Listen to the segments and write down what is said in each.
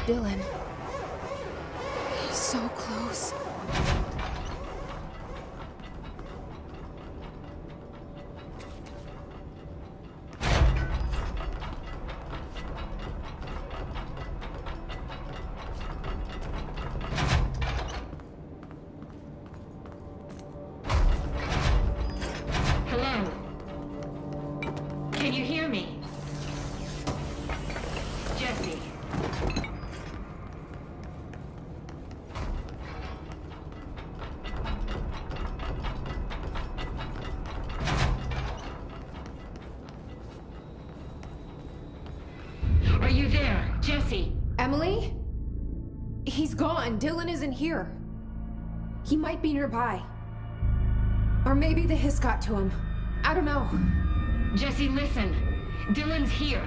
Dylan. He's so close. Hello? Can you hear me? Jesse. Are you there, Jesse? Emily? He's gone. Dylan isn't here. He might be nearby. Or maybe the hiss got to him. I don't know. Jesse, listen. Dylan's here.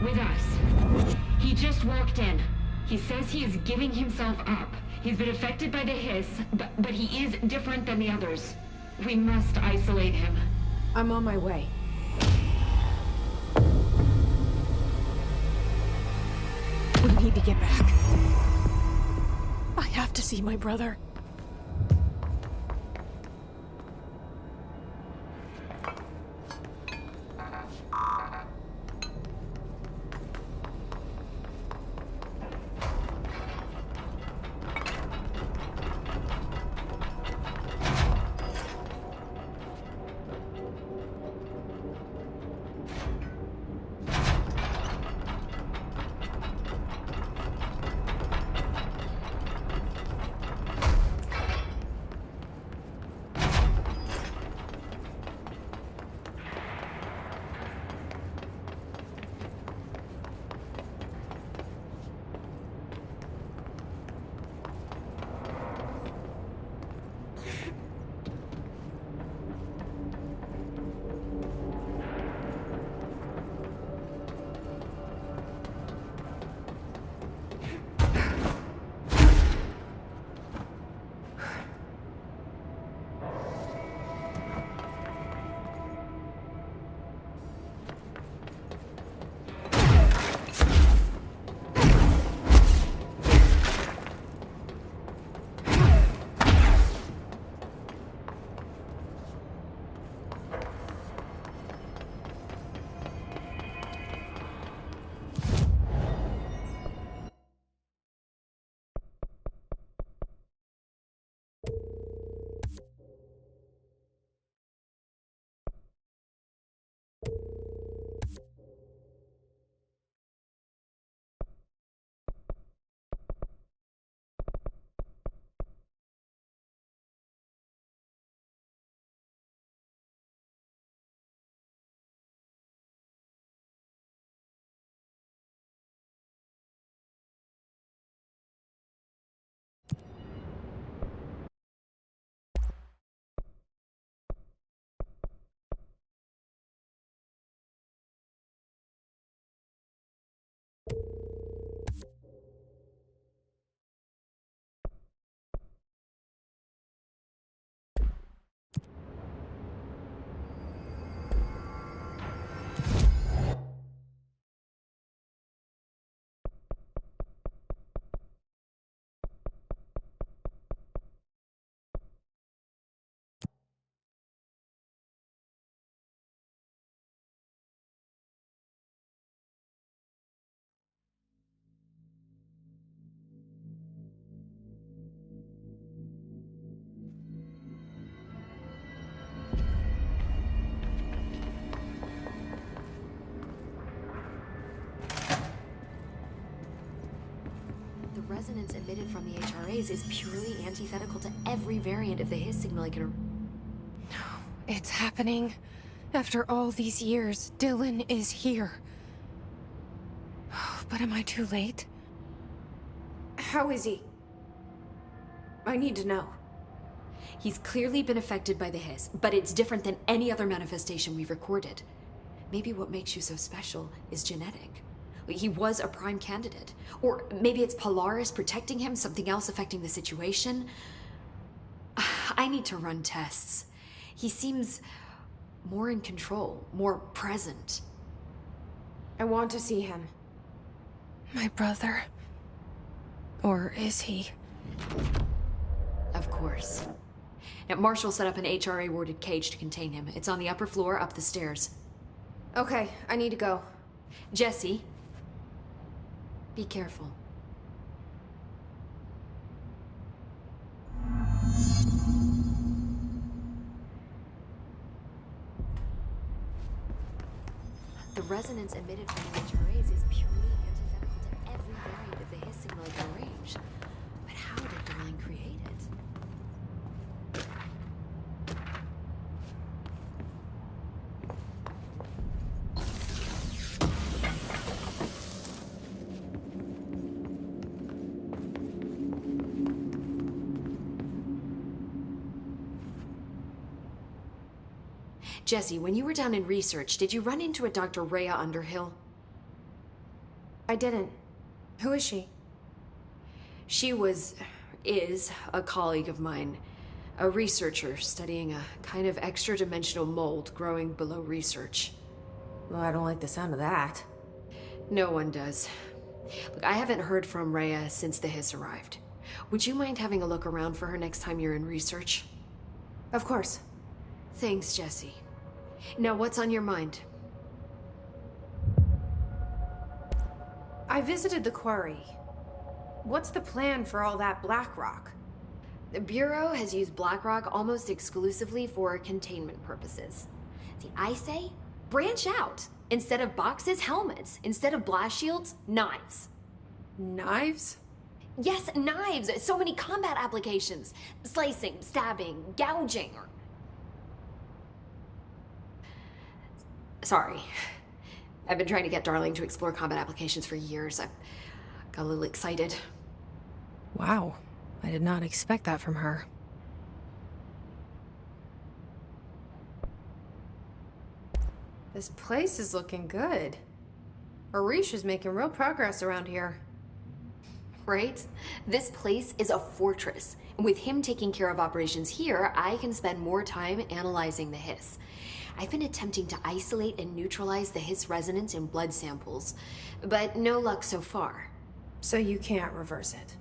With us. He just walked in. He says he is giving himself up. He's been affected by the hiss, but he is different than the others. We must isolate him. I'm on my way. We need to get back. I have to see my brother. The resonance emitted from the HRAs is purely antithetical to every variant of the hiss signal I can... It's happening. After all these years, Dylan is here. But am I too late? How is he? I need to know. He's clearly been affected by the hiss, but it's different than any other manifestation we've recorded. Maybe what makes you so special is genetic. He was a prime candidate. Or maybe it's Polaris protecting him, something else affecting the situation. I need to run tests. He seems more in control, more present. I want to see him. My brother. Or is he? Of course. Now, Marshall set up an HRA-warded cage to contain him. It's on the upper floor, up the stairs. Okay, I need to go. Jesse, be careful. The resonance emitted from the HRAs is purely antithetical to every variant of the Hiss signal at the range. But how did Darling create it? Jesse, when you were down in research, did you run into a Dr. Rhea Underhill? I didn't. Who is she? She is a colleague of mine, a researcher studying a kind of extra-dimensional mold growing below research. Well, I don't like the sound of that. No one does. Look, I haven't heard from Rhea since the Hiss arrived. Would you mind having a look around for her next time you're in research? Of course. Thanks, Jesse. Now, what's on your mind? I visited the quarry. What's the plan for all that black rock? The Bureau has used Blackrock almost exclusively for containment purposes. See, I say, branch out. Instead of boxes, helmets. Instead of blast shields, knives. Knives? Yes, knives! So many combat applications. Slicing, stabbing, gouging. Sorry. I've been trying to get Darling to explore combat applications for years. I got a little excited. Wow. I did not expect that from her. This place is looking good. Arish is making real progress around here. Right? This place is a fortress. And with him taking care of operations here, I can spend more time analyzing the Hiss. I've been attempting to isolate and neutralize the Hiss resonance in blood samples, but no luck so far. So you can't reverse it?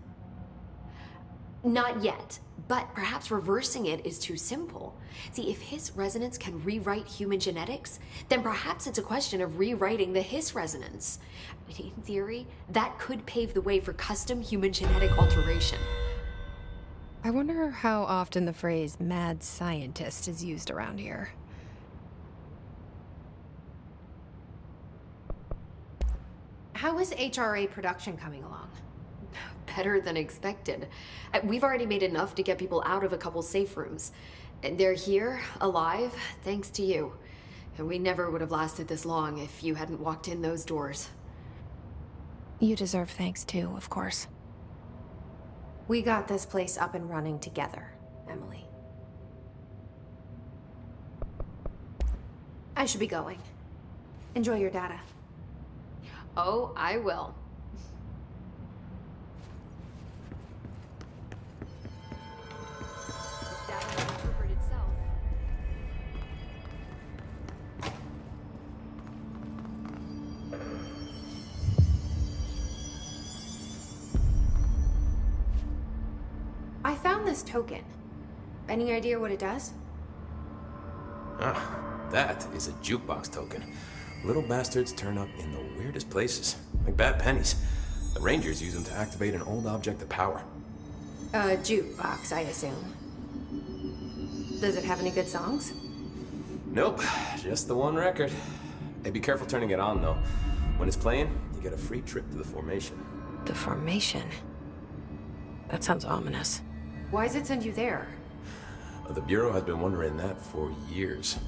Not yet, but perhaps reversing it is too simple. See, if Hiss resonance can rewrite human genetics, then perhaps it's a question of rewriting the Hiss resonance. In theory, that could pave the way for custom human genetic alteration. I wonder how often the phrase mad scientist is used around here. How is HRA production coming along? Better than expected. We've already made enough to get people out of a couple safe rooms. And they're here, alive, thanks to you. And we never would have lasted this long if you hadn't walked in those doors. You deserve thanks too, of course. We got this place up and running together, Emily. I should be going. Enjoy your data. Oh, I will. This data will interpret itself. I found this token. Any idea what it does? Ah, that is a jukebox token. Little bastards turn up in the weirdest places, like bad pennies. The Rangers use them to activate an old object of power. A jukebox, I assume. Does it have any good songs? Nope, just the one record. Hey, be careful turning it on, though. When it's playing, you get a free trip to the formation. The formation? That sounds ominous. Why does it send you there? The Bureau has been wondering that for years.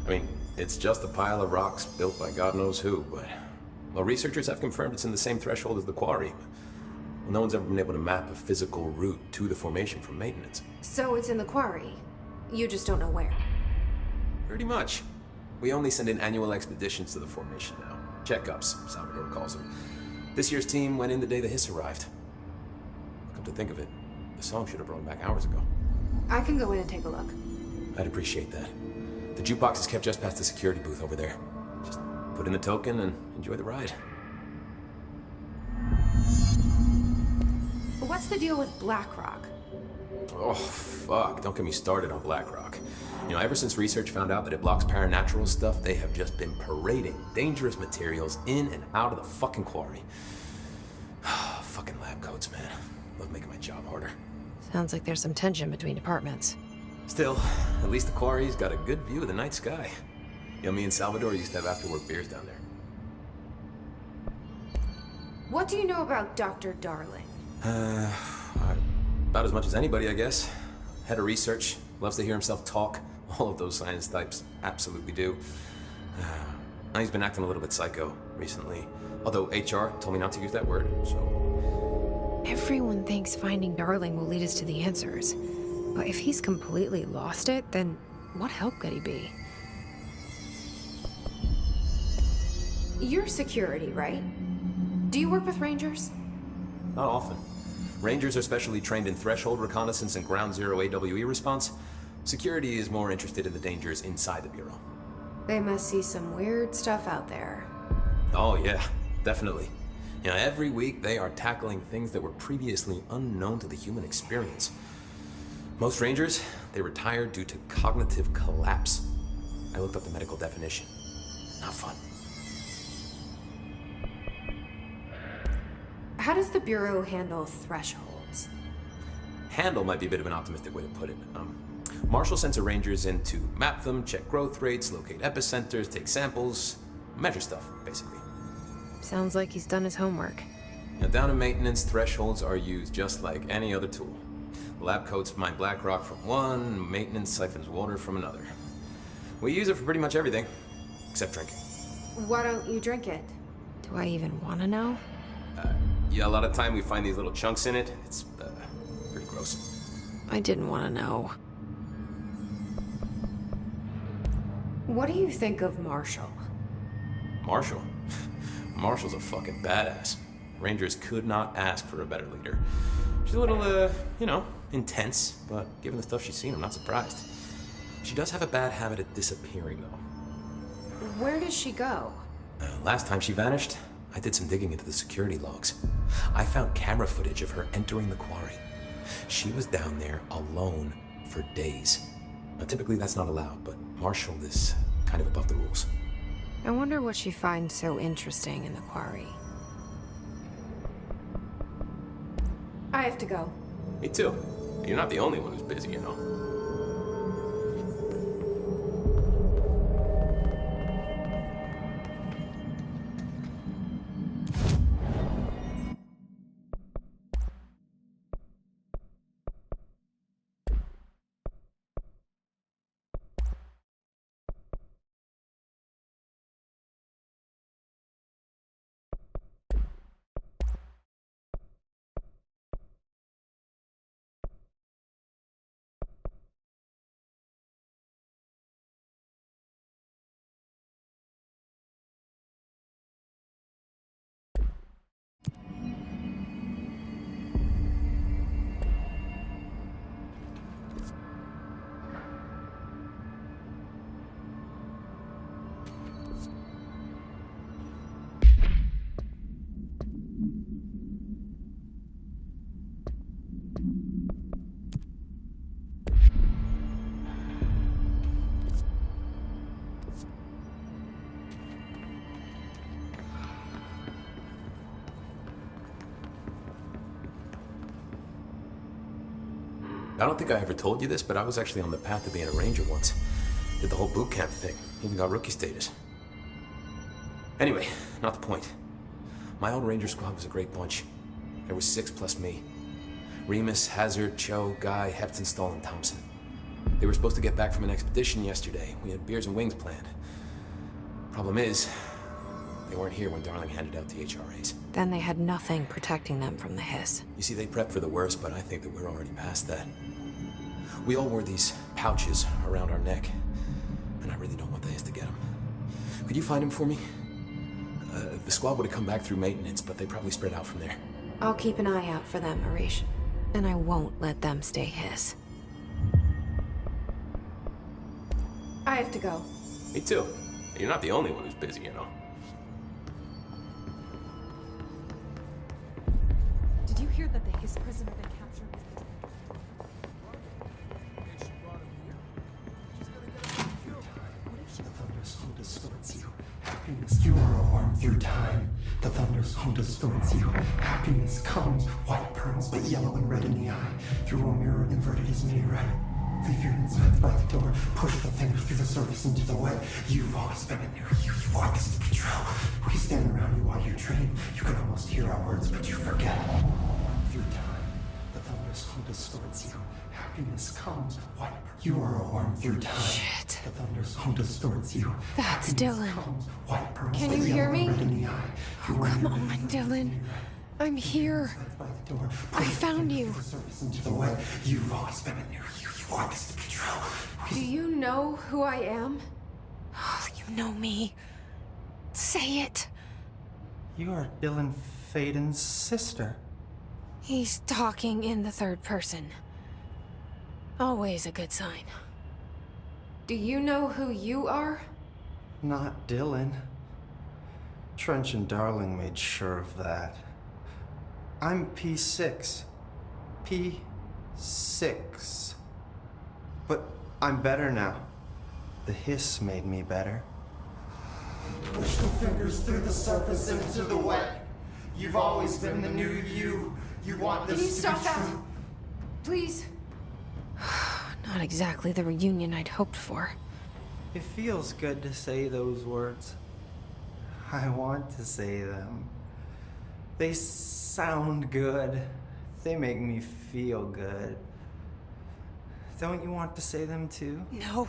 I mean, it's just a pile of rocks built by God knows who, but... Well, researchers have confirmed it's in the same threshold as the quarry. Well, no one's ever been able to map a physical route to the formation from maintenance. So it's in the quarry. You just don't know where. Pretty much. We only send in annual expeditions to the formation now. Checkups, Salvador calls them. This year's team went in the day the Hiss arrived. Come to think of it, the song should have brought back hours ago. I can go in and take a look. I'd appreciate that. The jukebox is kept just past the security booth over there. Just put in the token and enjoy the ride. what's the deal with BlackRock? Oh, fuck. Don't get me started on BlackRock. You know, ever since research found out that it blocks paranatural stuff, they have just been parading dangerous materials in and out of the fucking quarry. Fucking lab coats, man. Love making my job harder. Sounds like there's some tension between departments. Still, at least the quarry's got a good view of the night sky. You know, me and Salvador used to have after-work beers down there. What do you know about Dr. Darling? About as much as anybody, I guess. Head of research, loves to hear himself talk. All of those science types absolutely do. Now he's been acting a little bit psycho recently. Although HR told me not to use that word, so... Everyone thinks finding Darling will lead us to the answers. But if he's completely lost it, then what help could he be? You're security, right? Do you work with Rangers? Not often. Rangers are specially trained in threshold reconnaissance and ground zero AWE response. Security is more interested in the dangers inside the Bureau. They must see some weird stuff out there. Oh yeah, definitely. You know, every week they are tackling things that were previously unknown to the human experience. Most Rangers, they retire due to cognitive collapse. I looked up the medical definition. Not fun. How does the Bureau handle thresholds? Handle might be a bit of an optimistic way to put it. Marshall sends her Rangers in to map them, check growth rates, locate epicenters, take samples, measure stuff, basically. Sounds like he's done his homework. Now, down in maintenance, thresholds are used just like any other tool. The lab coats mine black rock from one, maintenance siphons water from another. We use it for pretty much everything, except drinking. Why don't you drink it? Do I even want to know? Yeah, a lot of time we find these little chunks in it. It's pretty gross. I didn't want to know. What do you think of Marshall? Marshall? Marshall's a fucking badass. Rangers could not ask for a better leader. She's a little, you know, intense, but given the stuff she's seen, I'm not surprised. She does have a bad habit of disappearing, though. Where does she go? Last time she vanished, I did some digging into the security logs. I found camera footage of her entering the quarry. She was down there alone for days. Now, typically that's not allowed, but Marshall is kind of above the rules. I wonder what she finds so interesting in the quarry. I have to go. Me too. You're not the only one who's busy, you know. I don't think I ever told you this, but I was actually on the path to being a ranger once. Did the whole boot camp thing. Even got rookie status. Anyway, not the point. My old ranger squad was a great bunch. There was 6 plus me. Remus, Hazard, Cho, Guy, Heptonstall, and Thompson. They were supposed to get back from an expedition yesterday. We had beers and wings planned. Problem is, they weren't here when Darling handed out the HRAs. Then they had nothing protecting them from the hiss. You see, they prepped for the worst, but I think that we're already past that. We all wore these pouches around our neck, and I really don't want the hiss to get them. Could you find them for me? The squad would have come back through maintenance, but they probably spread out from there. I'll keep an eye out for them, Arish. And I won't let them stay hiss. I have to go. Me too. You're not the only one who's busy, you know. Did you appeared that the Hiss prisoner they captured was the... The thunder's who distorts you. Happiness, you are a worm through time. The thunder's who distorts you. Happiness comes, white pearls, but yellow and red in the eye. Through a mirror inverted is made red. Leave your insides by the door. Push the fingers through the surface into the wet. You've always been in there. You walk us to control. We stand around you while you dream. You can almost hear our words, but you forget. Through time, the thunder's who distorts you. Happiness comes, white pearls. You are a worm through time. Shit. The thunder's who distorts you. That's Happiness Dylan. comes, white pearls, Can but you hear yellow and me? red in the eye. Oh, come on, Dylan. I'm here. By the door. I found you. Through the surface into the wet. You've always been in there. You want us to control. Do you know who I am? Oh, you know me. Say it. You are Dylan Faden's sister. He's talking in the third person. Always a good sign. Do you know who you are? Not Dylan. Trench and Darling made sure of that. I'm P6. P6. But I'm better now. The hiss made me better. Push the fingers through the surface into the wet. You've always been the new you. You want this Can you to stop be that? true. Please. Not exactly the reunion I'd hoped for. It feels good to say those words. I want to say them. They sound good. They make me feel good. Don't you want to say them too? No.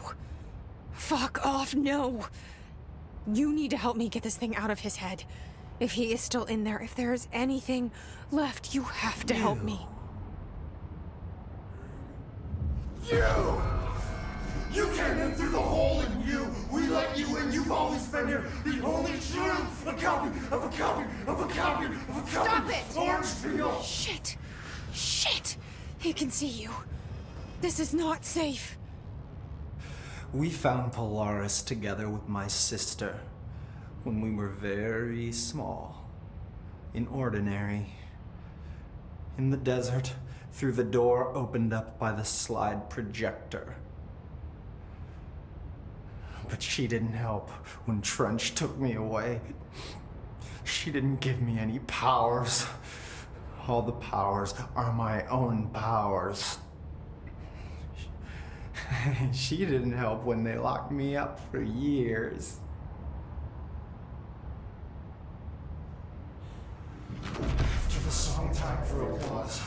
Fuck off, no. You need to help me get this thing out of his head. If he is still in there, if there is anything left, you have to help me. You came in through the hole in you. We let you in. You've always been here. The only truth. A copy of a copy of a copy of a copy. Stop it! Orange peel. Shit. Shit. He can see you. This is not safe. We found Polaris together with my sister when we were very small. In Ordinary. In the desert, through the door opened up by the slide projector. But she didn't help when Trench took me away. She didn't give me any powers. All the powers are my own powers. She didn't help when they locked me up for years. After the song time for applause,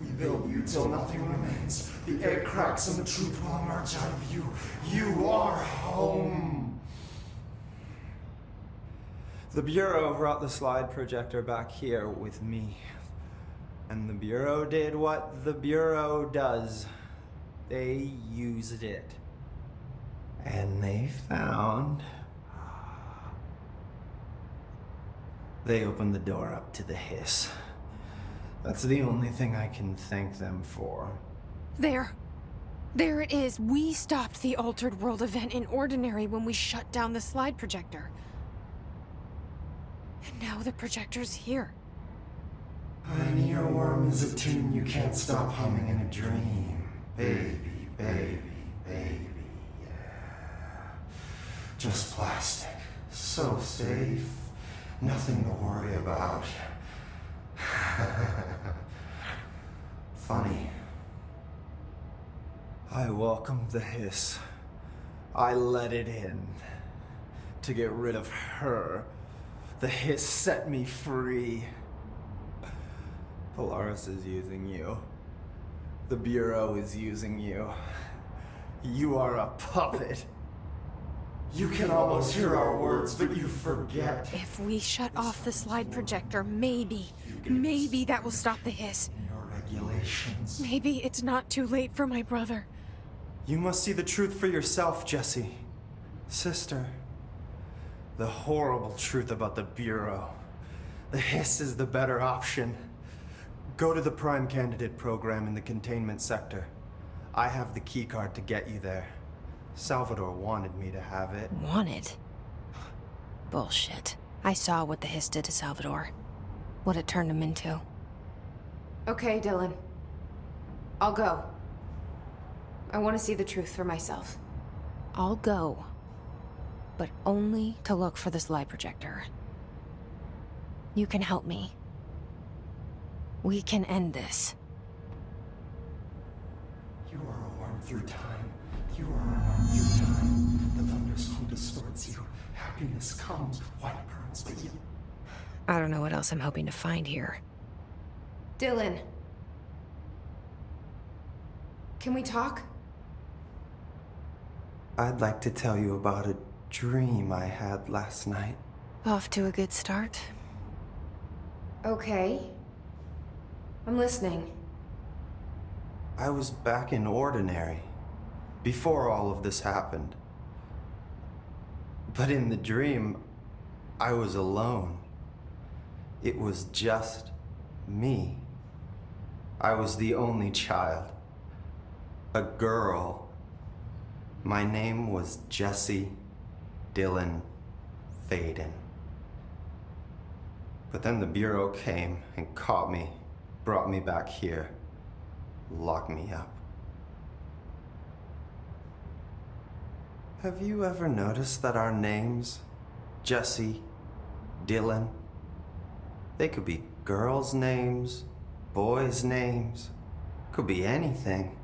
we build you till nothing remains. The egg cracks and the truth will emerge out of you. You are home. The Bureau brought the slide projector back here with me. And the Bureau did what the Bureau does. They used it. And they found... They opened the door up to the hiss. That's the only thing I can thank them for. There. There it is. We stopped the Altered World event in Ordinary when we shut down the slide projector. And now the projector's here. An earworm is a tune you can't stop humming in a dream. Baby, baby, baby, yeah. Just plastic. So safe. Nothing to worry about. Funny. I welcomed the hiss. I let it in. To get rid of her. The hiss set me free. Polaris is using you. The Bureau is using you. You are a puppet. You can almost hear our words, but you forget. If we shut off the slide projector, maybe that will stop the hiss. Your regulations. Maybe it's not too late for my brother. You must see the truth for yourself, Jesse. Sister. The horrible truth about the Bureau. The hiss is the better option. Go to the Prime Candidate program in the containment sector. I have the keycard to get you there. Salvador wanted me to have it. Wanted? Bullshit. I saw what the hiss did to Salvador. What it turned him into. Okay, Dylan. I'll go. I want to see the truth for myself. I'll go. But only to look for this lie projector. You can help me. We can end this. You are a worm through time. You are a worm through time. The thunderstorm distorts you. Happiness comes, white pearls, but you... I don't know what else I'm hoping to find here. Dylan. Can we talk? I'd like to tell you about a dream I had last night. Off to a good start. Okay. I'm listening. I was back in Ordinary, before all of this happened. But in the dream, I was alone. It was just me. I was the only child. A girl. My name was Jesse Dylan Faden. But then the Bureau came and caught me, brought me back here, locked me up. Have you ever noticed that our names, Jesse, Dylan, they could be girls' names, boys' names, could be anything.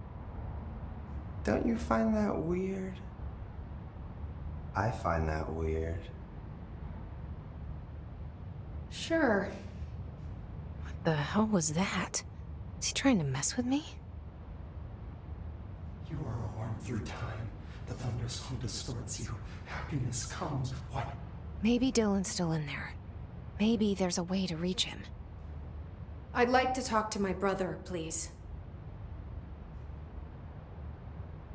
Don't you find that weird? I find that weird. Sure. What the hell was that? Is he trying to mess with me? You are a worm through time. The thunderstorm distorts you. Happiness comes. What? Maybe Dylan's still in there. Maybe there's a way to reach him. I'd like to talk to my brother, please.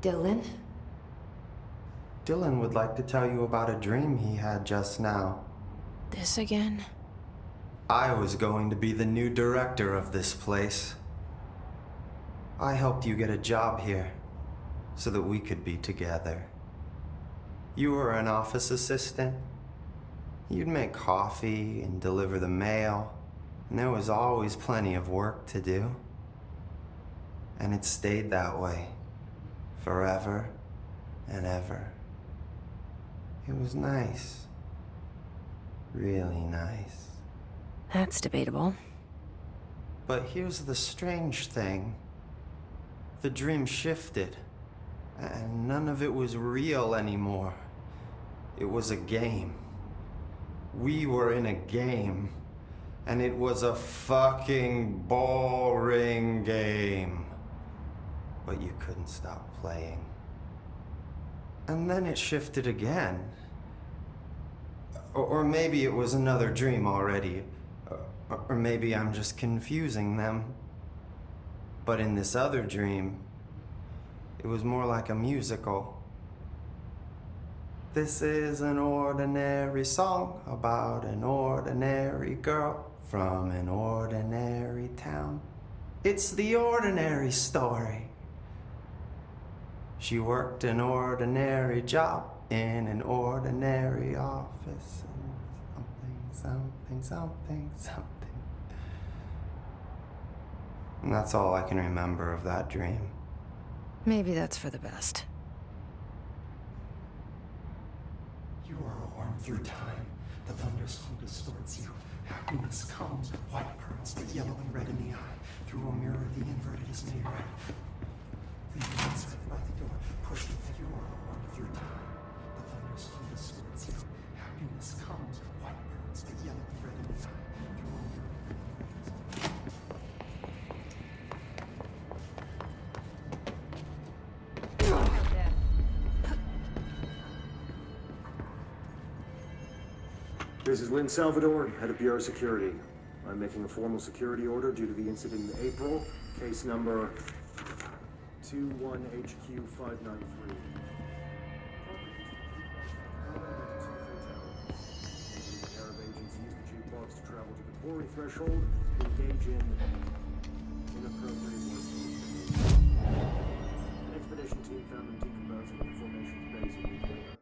Dylan? Dylan would like to tell you about a dream he had just now. This again? I was going to be the new director of this place. I helped you get a job here, so that we could be together. You were an office assistant. You'd make coffee and deliver the mail, and there was always plenty of work to do. And it stayed that way, forever and ever. It was nice. Really nice. That's debatable. But here's the strange thing. The dream shifted, and none of it was real anymore. It was a game. We were in a game, and it was a fucking boring game. But you couldn't stop playing. And then it shifted again. Or maybe it was another dream already. Or maybe I'm just confusing them. But in this other dream, it was more like a musical. This is an ordinary song about an ordinary girl from an ordinary town. It's the ordinary story. She worked an ordinary job in an ordinary office. And something. And that's all I can remember of that dream. Maybe that's for the best. You are a worm through time. The thunderstorm distorts you. Happiness comes. White pearls, but yellow and red in the eye. Through a mirror, the inverted is made red. Leave it inside by the door. Push the you are a worm through time. The thunderstorm distorts you. Happiness comes. White pearls, but yellow and red in the eye. Through a mirror. This is Lynn Salvador, head of Bureau Security. I'm making a formal security order due to the incident in April, case number 21HQ593. Arab agents use the jukebox to travel to the quarry threshold to engage in inappropriate work. An expedition team found them decomposing in the formation's base immediately.